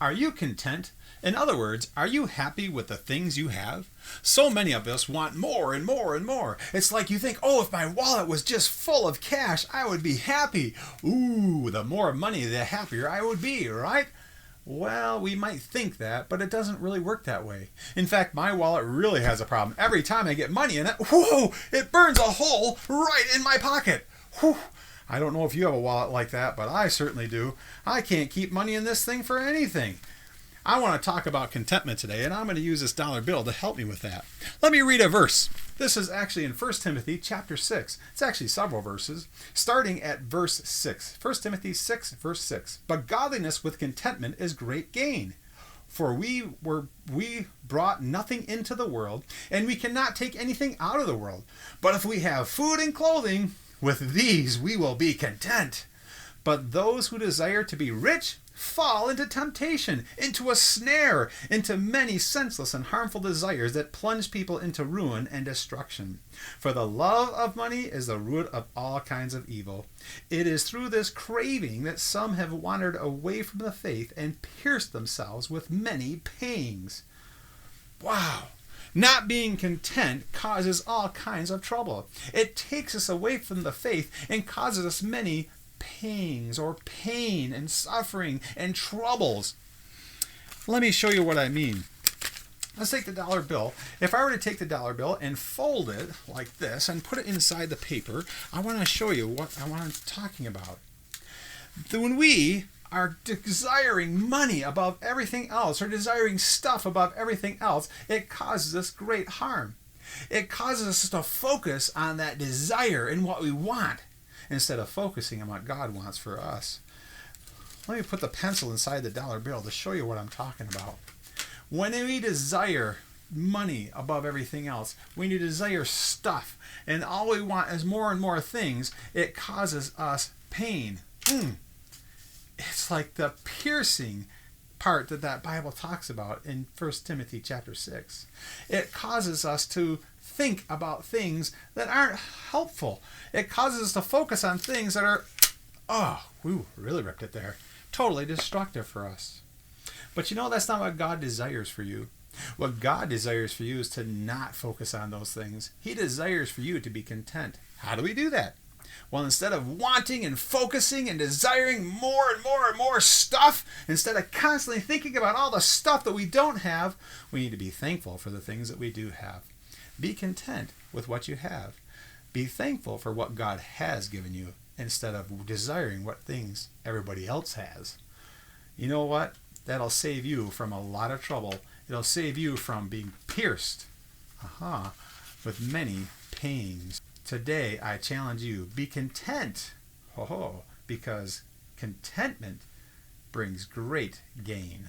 Are you content? In other words, are you happy with the things you have? So many of us want more and more and more. It's like you think, oh, if my wallet was just full of cash, I would be happy. Ooh, the more money, the happier I would be, right? Well, we might think that, but it doesn't really work that way. In fact, my wallet really has a problem. Every time I get money in it, whoa, it burns a hole right in my pocket. Whew. I don't know if you have a wallet like that, but I certainly do. I can't keep money in this thing for anything. I want to talk about contentment today, and I'm going to use this dollar bill to help me with that. Let me read a verse. This is actually in 1 Timothy chapter 6. It's actually several verses, starting at verse 6. 1 Timothy 6, verse 6. But godliness with contentment is great gain. For we brought nothing into the world, and we cannot take anything out of the world. But if we have food and clothing, with these we will be content. But those who desire to be rich fall into temptation, into a snare, into many senseless and harmful desires that plunge people into ruin and destruction. For the love of money is the root of all kinds of evil. It is through this craving that some have wandered away from the faith and pierced themselves with many pangs. Wow! Not being content causes all kinds of trouble. It takes us away from the faith and causes us many pangs or pain and suffering and troubles. Let me show you what I mean. Let's take the dollar bill. If I were to take the dollar bill and fold it like this and put it inside the paper, I want to show you what I'm talking about. When we are desiring money above everything else or desiring stuff above everything else, it causes us great harm. It causes us to focus on that desire and what we want, instead of focusing on what God wants for us. Let me put the pencil inside the dollar bill to show you what I'm talking about. When we desire money above everything else, when you desire stuff, and all we want is more and more things, it causes us pain. It's like the piercing part that Bible talks about in 1 Timothy chapter 6. It causes us to think about things that aren't helpful. It causes us to focus on things that are, really ripped it there, totally destructive for us. But you know, that's not what God desires for you. What God desires for you is to not focus on those things. He desires for you to be content. How do we do that? Well, instead of wanting and focusing and desiring more and more and more stuff, instead of constantly thinking about all the stuff that we don't have, we need to be thankful for the things that we do have. Be content with what you have. Be thankful for what God has given you instead of desiring what things everybody else has. You know what? That'll save you from a lot of trouble. It'll save you from being pierced with many pains. Today, I challenge you, be content, because contentment brings great gain.